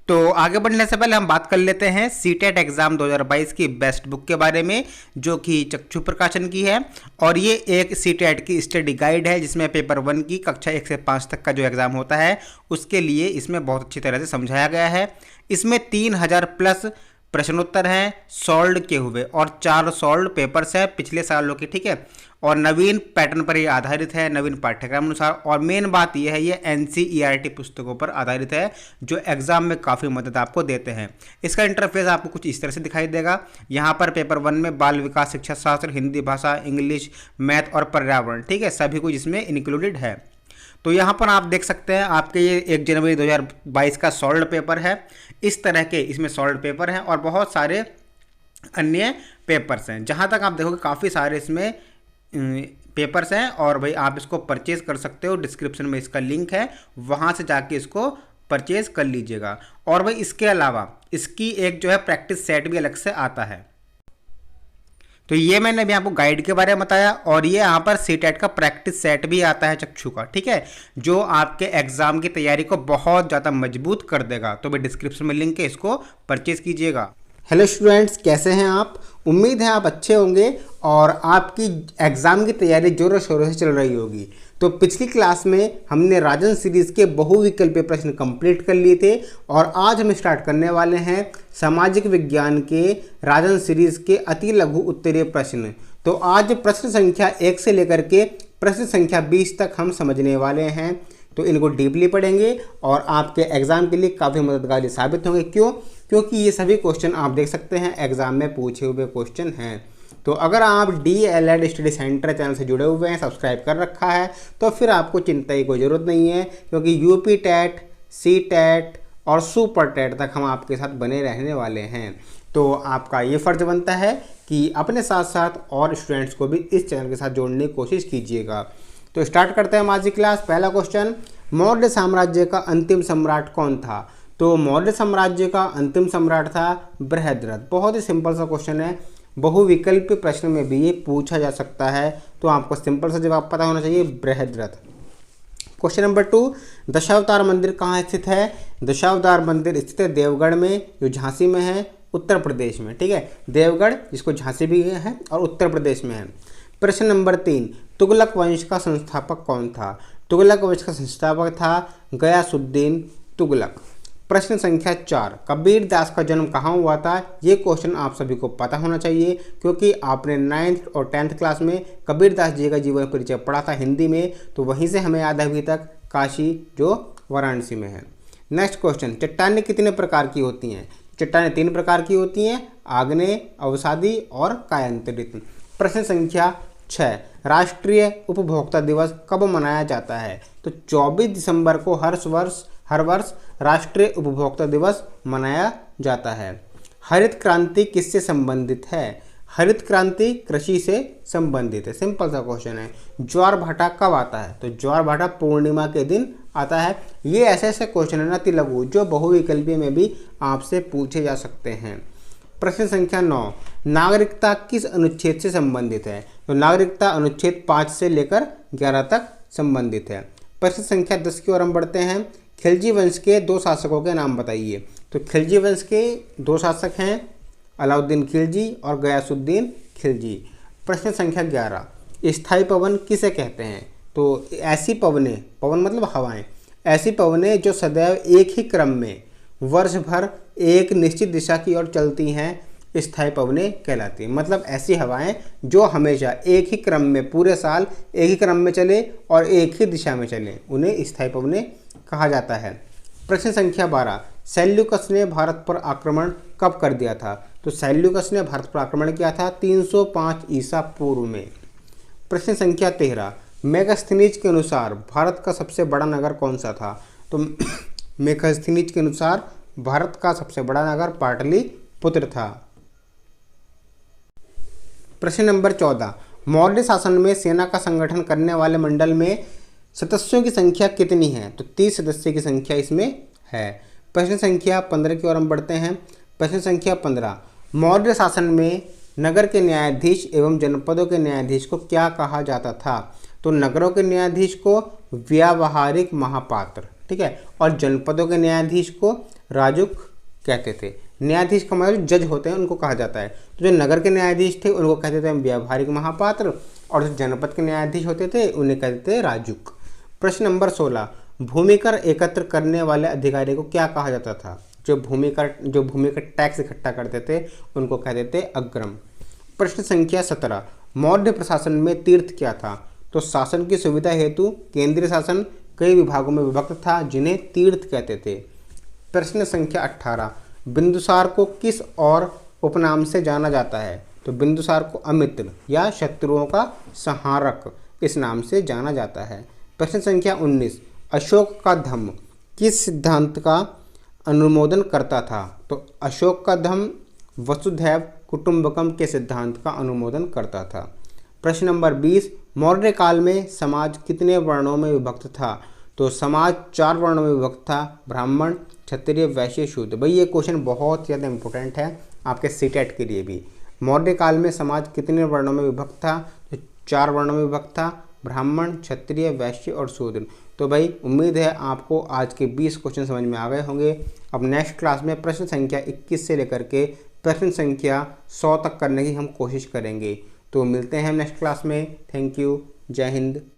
तो आगे बढ़ने से पहले हम बात कर लेते हैं सीटेट एग्ज़ाम 2022 की बेस्ट बुक के बारे में, जो कि चक्षु प्रकाशन की है। और ये एक सीटेट की स्टडी गाइड है जिसमें पेपर 1 की कक्षा 1 से 5 तक का जो एग्ज़ाम होता है उसके लिए इसमें बहुत अच्छी तरह से समझाया गया है। इसमें 3000 प्लस प्रश्नोत्तर हैं सॉल्व किए हुए और 4 सॉल्व पेपर्स हैं पिछले सालों के, ठीक है। और नवीन पैटर्न पर ये आधारित है, नवीन पाठ्यक्रम अनुसार। और मेन बात यह है ये NCERT पुस्तकों पर आधारित है जो एग्जाम में काफ़ी मदद आपको देते हैं। इसका इंटरफेस आपको कुछ इस तरह से दिखाई देगा। यहाँ पर पेपर 1 में बाल विकास, शिक्षा शास्त्र, हिंदी भाषा, इंग्लिश, मैथ और पर्यावरण, ठीक है, सभी कुछ इसमें इंक्लूडेड है। तो यहाँ पर आप देख सकते हैं आपके ये 1 जनवरी 2022 का सॉल्व पेपर है। इस तरह के इसमें सॉल्व पेपर हैं और बहुत सारे अन्य पेपर्स हैं। जहाँ तक आप देखोगे काफ़ी सारे इसमें पेपर्स हैं और भाई आप इसको परचेज कर सकते हो। डिस्क्रिप्शन में इसका लिंक है, वहाँ से जाके इसको परचेज कर लीजिएगा। और भाई इसके अलावा इसकी एक जो है प्रैक्टिस सेट भी अलग से आता है। तो ये मैंने अभी आपको गाइड के बारे में बताया और ये यहाँ पर सीटेट का प्रैक्टिस सेट भी आता है चक्षु का, ठीक है, जो आपके एग्जाम की तैयारी को बहुत ज़्यादा मजबूत कर देगा। तो भाई डिस्क्रिप्शन में लिंक है, इसको परचेज कीजिएगा। हेलो स्टूडेंट्स, कैसे हैं आप? उम्मीद है आप अच्छे होंगे और आपकी एग्ज़ाम की तैयारी ज़ोरों शोरों से चल रही होगी। तो पिछली क्लास में हमने राजन सीरीज़ के बहुविकल्पीय प्रश्न कंप्लीट कर लिए थे और आज हम स्टार्ट करने वाले हैं सामाजिक विज्ञान के राजन सीरीज़ के अति लघु उत्तरीय प्रश्न। तो आज प्रश्न संख्या 1 से लेकर के प्रश्न संख्या 20 तक हम समझने वाले हैं। तो इनको डीपली पढ़ेंगे और आपके एग्ज़ाम के लिए काफ़ी मददगार साबित होंगे। क्यों? क्योंकि ये सभी क्वेश्चन आप देख सकते हैं एग्ज़ाम में पूछे हुए क्वेश्चन हैं। तो अगर आप DLED स्टडी सेंटर चैनल से जुड़े हुए हैं, सब्सक्राइब कर रखा है, तो फिर आपको चिंता की कोई ज़रूरत नहीं है, क्योंकि UP टेट, CTET और सुपर टेट तक हम आपके साथ बने रहने वाले हैं। तो आपका ये फ़र्ज़ बनता है कि अपने साथ साथ और स्टूडेंट्स को भी इस चैनल के साथ जोड़ने की कोशिश कीजिएगा। तो स्टार्ट करते हैं आज की क्लास। पहला क्वेश्चन, मौर्य साम्राज्य का अंतिम सम्राट कौन था? तो मौर्य साम्राज्य का अंतिम सम्राट था बृहद्रथ। बहुत ही सिंपल सा क्वेश्चन है, बहुविकल्पीय प्रश्न में भी ये पूछा जा सकता है, तो आपको सिंपल सा जवाब पता होना चाहिए, बृहद्रथ। क्वेश्चन नंबर 2, दशावतार मंदिर कहाँ स्थित है? दशावतार मंदिर स्थित है देवगढ़ में, जो झांसी में है, उत्तर प्रदेश में, ठीक है। देवगढ़ जिसको झांसी भी है और उत्तर प्रदेश में है। प्रश्न नंबर 3, तुगलक वंश का संस्थापक कौन था? तुगलक वंश का संस्थापक था गयासुद्दीन तुगलक। प्रश्न संख्या 4, कबीर दास का जन्म कहाँ हुआ था? ये क्वेश्चन आप सभी को पता होना चाहिए, क्योंकि आपने 9th और 10th क्लास में कबीर दास जी का जीवन परिचय पढ़ा था हिंदी में, तो वहीं से हमें याद है अभी तक, काशी जो वाराणसी में है। नेक्स्ट क्वेश्चन, चट्टानें कितने प्रकार की होती हैं? चट्टानें 3 प्रकार की होती हैं, आग्नेय, अवसादी और कायांतरित। प्रश्न संख्या 6, राष्ट्रीय उपभोक्ता दिवस कब मनाया जाता है? तो 24 दिसंबर को हर वर्ष राष्ट्रीय उपभोक्ता दिवस मनाया जाता है। हरित क्रांति किससे संबंधित है? हरित क्रांति कृषि से संबंधित है। सिंपल सा क्वेश्चन है। ज्वार भाटा कब आता है? तो ज्वार भाटा पूर्णिमा के दिन आता है। ये ऐसे ऐसे क्वेश्चन है ना अति लघु, जो बहुविकल्पीय में भी आपसे पूछे जा सकते हैं। प्रश्न संख्या 9, नागरिकता किस अनुच्छेद से संबंधित है? तो नागरिकता अनुच्छेद 5 से लेकर 11 तक संबंधित है। प्रश्न संख्या 10 की ओर हम बढ़ते हैं। खिलजी वंश के 2 शासकों के नाम बताइए। तो खिलजी वंश के 2 शासक हैं, अलाउद्दीन खिलजी और गयासुद्दीन खिलजी। प्रश्न संख्या 11, स्थायी पवन किसे कहते हैं? तो ऐसी पवनें, पवन मतलब हवाएं, ऐसी पवनें जो सदैव एक ही क्रम में वर्ष भर एक निश्चित दिशा की ओर चलती हैं, स्थायी पवनें कहलाती हैं। मतलब ऐसी हवाएं जो हमेशा एक ही क्रम में, पूरे साल एक ही क्रम में चले और एक ही दिशा में चले, उन्हें स्थायी पवनें कहा जाता है। प्रश्न संख्या 12, सेल्यूकस ने भारत पर आक्रमण कब कर दिया था? तो सेल्यूकस ने भारत पर आक्रमण किया था 305 ईसा पूर्व में। प्रश्न संख्या 13, मेगास्थनीज के अनुसार भारत का सबसे बड़ा नगर कौन सा था? तो मेगास्थनीज के अनुसार भारत का सबसे बड़ा नगर पाटलिपुत्र था। प्रश्न नंबर 14, मौर्य शासन में सेना का संगठन करने वाले मंडल में सदस्यों की संख्या कितनी है? तो 30 सदस्य की संख्या इसमें है। प्रश्न संख्या 15 की ओर हम बढ़ते हैं। प्रश्न संख्या 15, मौर्य शासन में नगर के न्यायाधीश एवं जनपदों के न्यायाधीश को क्या कहा जाता था? तो नगरों के न्यायाधीश को व्यावहारिक महापात्र, ठीक है, और जनपदों के न्यायाधीश को राजुक कहते थे। न्यायाधीश का मतलब जज होते हैं उनको कहा जाता है। तो जो नगर के न्यायाधीश थे उनको कहते थे व्यावहारिक महापात्र, और जो जनपद के न्यायाधीश होते थे उन्हें कहते थे राजुक। प्रश्न नंबर 16, भूमि कर एकत्र करने वाले अधिकारी को क्या कहा जाता था? जो भूमि कर टैक्स इकट्ठा करते थे उनको कहते थे अग्रम। प्रश्न संख्या 17, मौर्य प्रशासन में तीर्थ क्या था? तो शासन की सुविधा हेतु केंद्रीय शासन कई विभागों में विभक्त था जिन्हें तीर्थ कहते थे। प्रश्न संख्या 18, बिंदुसार को किस और उपनाम से जाना जाता है? तो बिंदुसार को अमित्र या शत्रुओं का संहारक इस नाम से जाना जाता है। प्रश्न संख्या 19, अशोक का धम्म किस सिद्धांत का अनुमोदन करता था? तो अशोक का धम्म वसुधैव कुटुंबकम के सिद्धांत का अनुमोदन करता था। प्रश्न नंबर 20, मौर्य काल में समाज कितने वर्णों में विभक्त था? तो समाज 4 वर्णों में विभक्त था, ब्राह्मण, क्षत्रिय, वैश्य, शूद्र। भाई ये क्वेश्चन बहुत ज़्यादा इंपॉर्टेंट है आपके सीटेट के लिए भी। मौर्य काल में समाज कितने वर्णों में विभक्त था? तो 4 वर्णों में विभक्त था, ब्राह्मण, क्षत्रिय, वैश्य और शूद्र। तो भाई उम्मीद है आपको आज के 20 क्वेश्चन समझ में आ गए होंगे। अब नेक्स्ट क्लास में प्रश्न संख्या 21 से लेकर के प्रश्न संख्या 100 तक करने की हम कोशिश करेंगे। तो मिलते हैं नेक्स्ट क्लास में। Thank you. जय हिंद।